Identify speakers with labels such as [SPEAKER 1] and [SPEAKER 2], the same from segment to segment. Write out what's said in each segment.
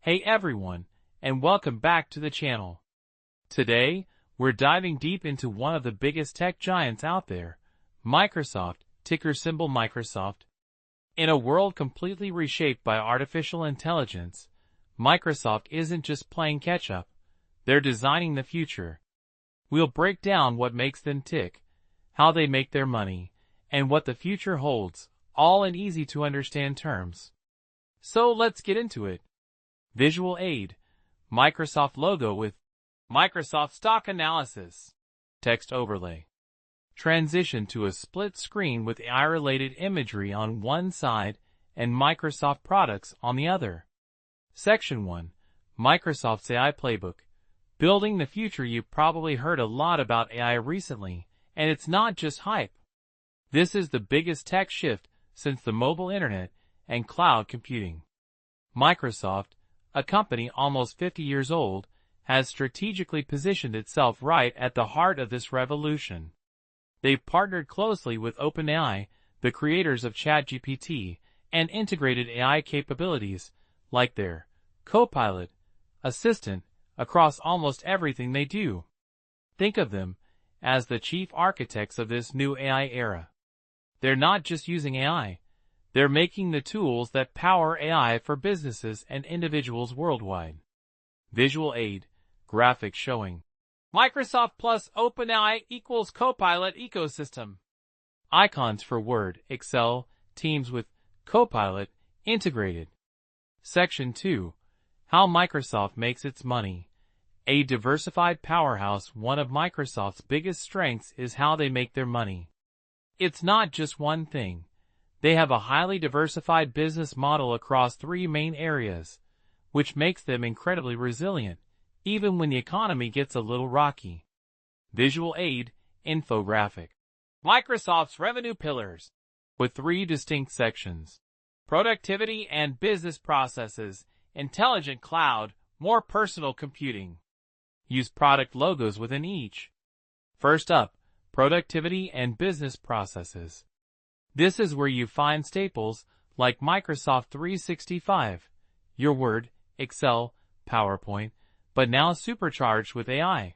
[SPEAKER 1] Hey everyone, and welcome back to the channel. Today, we're diving deep into one of the biggest tech giants out there, Microsoft, ticker symbol Microsoft. In a world completely reshaped by artificial intelligence, Microsoft isn't just playing catch-up, they're designing the future. We'll break down what makes them tick, how they make their money, and what the future holds, all in easy-to-understand terms. So let's get into it. Visual aid, Microsoft logo with Microsoft stock analysis, text overlay. Transition to a split screen with AI-related imagery on one side and Microsoft products on the other. Section 1, Microsoft's AI Playbook. Building the future. You've probably heard a lot about AI recently, and it's not just hype. This is the biggest tech shift since the mobile internet and cloud computing. Microsoft, a company almost 50 years old, has strategically positioned itself right at the heart of this revolution. They've partnered closely with OpenAI, the creators of ChatGPT, and integrated AI capabilities, like their Copilot, Assistant, across almost everything they do. Think of them as the chief architects of this new AI era. They're not just using AI, they're making the tools that power AI for businesses and individuals worldwide. Visual aid, graphics showing Microsoft plus OpenAI equals Copilot ecosystem. Icons for Word, Excel, Teams with Copilot integrated. Section 2, How Microsoft Makes Its Money. A diversified powerhouse. One of Microsoft's biggest strengths is how they make their money. It's not just one thing. They have a highly diversified business model across three main areas, which makes them incredibly resilient, even when the economy gets a little rocky. Visual aid, infographic. Microsoft's revenue pillars, with three distinct sections: productivity and business processes, intelligent cloud, more personal computing. Use product logos within each. First up, productivity and business processes. This is where you find staples like Microsoft 365, your Word, Excel, PowerPoint, but now supercharged with AI.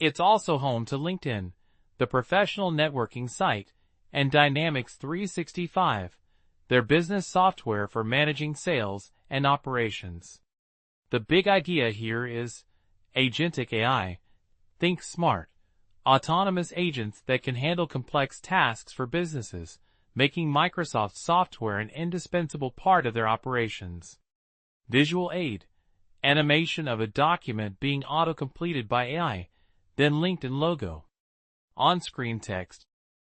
[SPEAKER 1] It's also home to LinkedIn, the professional networking site, and Dynamics 365, their business software for managing sales and operations. The big idea here is agentic AI. Think smart, autonomous agents that can handle complex tasks for businesses, making Microsoft software an indispensable part of their operations. Visual aid, animation of a document being auto-completed by AI, then linked in logo. On-screen text,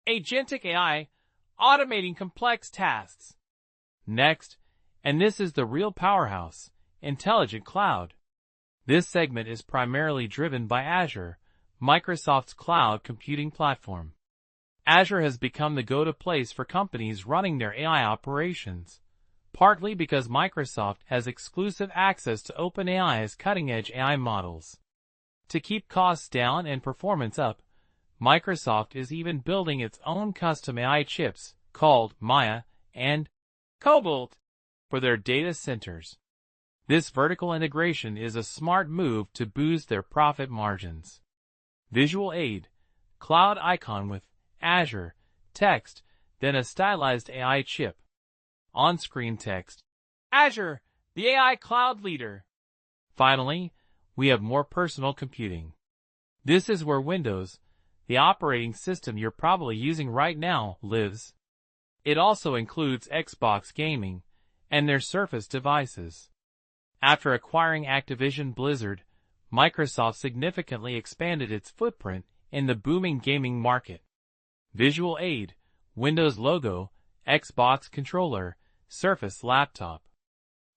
[SPEAKER 1] agentic AI, automating complex tasks. Next, and this is the real powerhouse, intelligent cloud. This segment is primarily driven by Azure, Microsoft's cloud computing platform. Azure has become the go-to place for companies running their AI operations, partly because Microsoft has exclusive access to OpenAI's cutting-edge AI models. To keep costs down and performance up, Microsoft is even building its own custom AI chips called Maya and Cobalt for their data centers. This vertical integration is a smart move to boost their profit margins. Visual aid, cloud icon with Azure, text, then a stylized AI chip. On-screen text, Azure, the AI cloud leader. Finally, we have more personal computing. This is where Windows, the operating system you're probably using right now, lives. It also includes Xbox gaming and their Surface devices. After acquiring Activision Blizzard, Microsoft significantly expanded its footprint in the booming gaming market. Visual aid, Windows logo, Xbox controller, Surface laptop.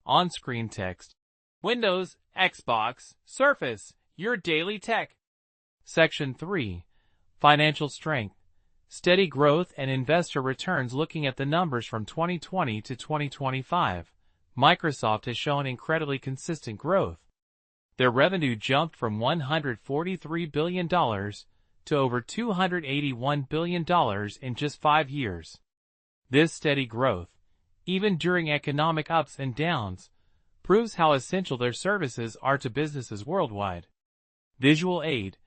[SPEAKER 1] On-screen text, Windows, Xbox, Surface, your daily tech. Section 3, Financial Strength, Steady Growth and Investor Returns. Looking at the numbers from 2020 to 2025, Microsoft has shown incredibly consistent growth. Their revenue jumped from $143 billion to over $281 billion in just 5 years. This steady growth, even during economic ups and downs, proves how essential their services are to businesses worldwide. Visual aid.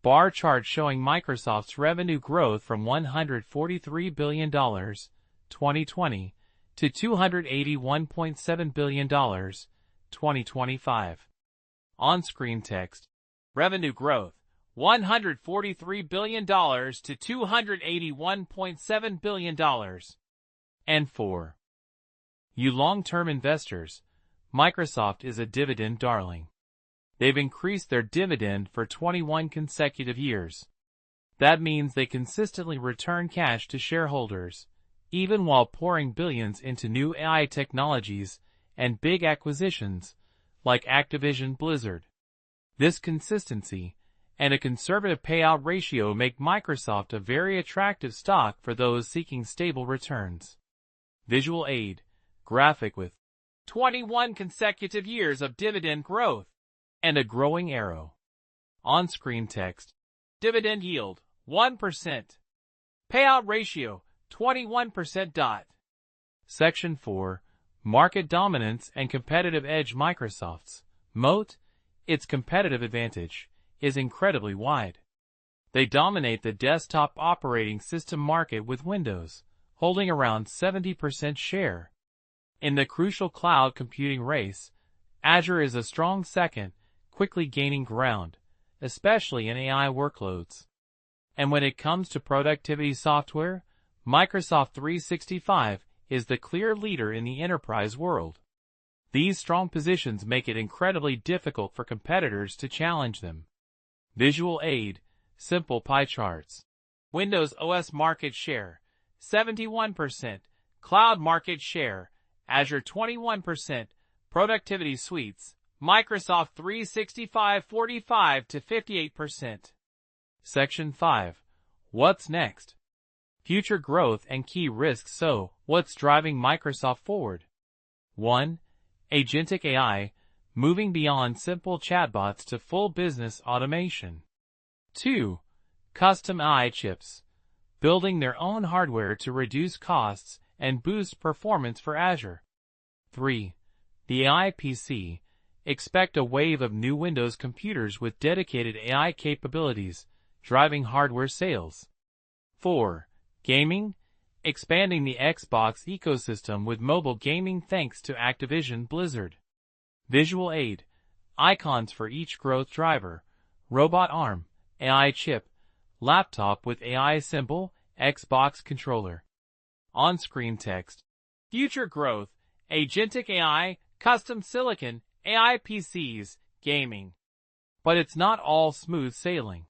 [SPEAKER 1] Bar chart showing Microsoft's revenue growth from $143 billion, 2020, to $281.7 billion, 2025. On-screen text. Revenue growth, $143 billion to $281.7 billion. And 4. You long-term investors, Microsoft is a dividend darling. They've increased their dividend for 21 consecutive years. That means they consistently return cash to shareholders, even while pouring billions into new AI technologies and big acquisitions, like Activision Blizzard. This consistency and a conservative payout ratio make Microsoft a very attractive stock for those seeking stable returns. Visual aid. Graphic with 21 consecutive years of dividend growth and a growing arrow. On-screen text. Dividend yield, 1%. Payout ratio, 21%. Section 4. Market dominance and competitive edge. Microsoft's moat, its competitive advantage, is incredibly wide. They dominate the desktop operating system market with Windows, holding around 70% share. In the crucial cloud computing race, Azure is a strong second, quickly gaining ground, especially in AI workloads. And when it comes to productivity software, Microsoft 365 is the clear leader in the enterprise world. These strong positions make it incredibly difficult for competitors to challenge them. Visual aid. Simple pie charts. Windows OS market share, 71%. Cloud market share, Azure 21%. Productivity suites, Microsoft 365 45 to 58%. Section 5. What's next? Future growth and key risks. So, what's driving Microsoft forward? 1. Agentic AI, moving beyond simple chatbots to full business automation. 2. Custom AI chips, building their own hardware to reduce costs and boost performance for Azure. 3. The AI PC, expect a wave of new Windows computers with dedicated AI capabilities, driving hardware sales. 4. Gaming, expanding the Xbox ecosystem with mobile gaming thanks to Activision Blizzard. Visual aid, icons for each growth driver, robot arm, AI chip, laptop with AI symbol, Xbox controller. On-screen text. Future growth, agentic AI, custom silicon, AI PCs, gaming. But it's not all smooth sailing.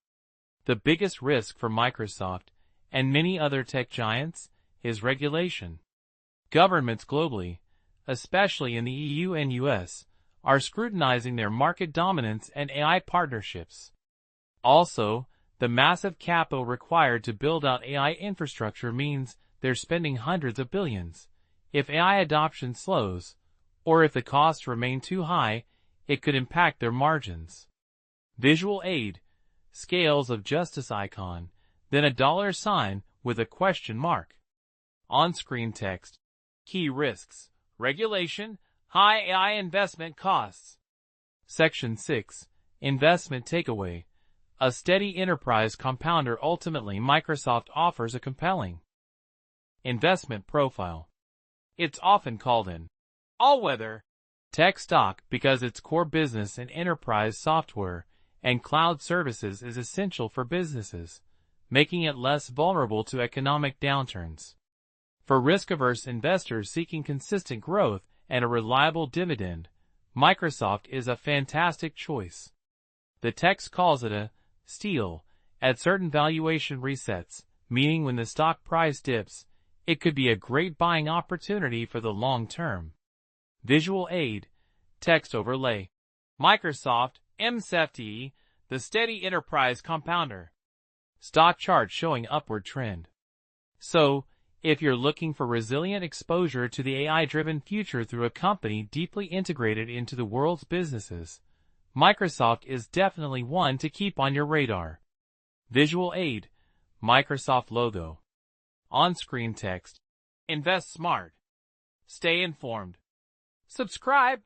[SPEAKER 1] The biggest risk for Microsoft and many other tech giants is regulation. Governments globally, especially in the EU and US, are scrutinizing their market dominance and AI partnerships. Also, the massive capital required to build out AI infrastructure means they're spending hundreds of billions. If AI adoption slows, or if the costs remain too high, it could impact their margins. Visual aid, scales of justice icon, then a dollar sign with a question mark. On-screen text. Key risks, regulation, high AI investment costs. Section 6. Investment takeaway. A steady enterprise compounder. Ultimately, Microsoft offers a compelling investment profile. It's often called an all-weather tech stock because its core business in enterprise software and cloud services is essential for businesses, making it less vulnerable to economic downturns. For risk-averse investors seeking consistent growth and a reliable dividend, Microsoft is a fantastic choice. The text calls it a steal at certain valuation resets, meaning when the stock price dips, it could be a great buying opportunity for the long term. Visual aid, text overlay. Microsoft, MSFT, the steady enterprise compounder. Stock chart showing upward trend. So, if you're looking for resilient exposure to the AI-driven future through a company deeply integrated into the world's businesses, Microsoft is definitely one to keep on your radar. Visual aid, Microsoft logo. On-screen text. Invest smart. Stay informed. Subscribe.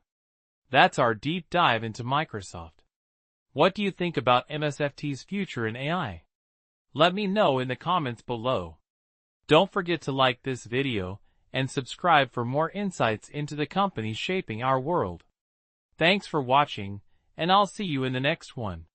[SPEAKER 1] That's our deep dive into Microsoft. What do you think about MSFT's future in AI? Let me know in the comments below. Don't forget to like this video and subscribe for more insights into the companies shaping our world. Thanks for watching, and I'll see you in the next one.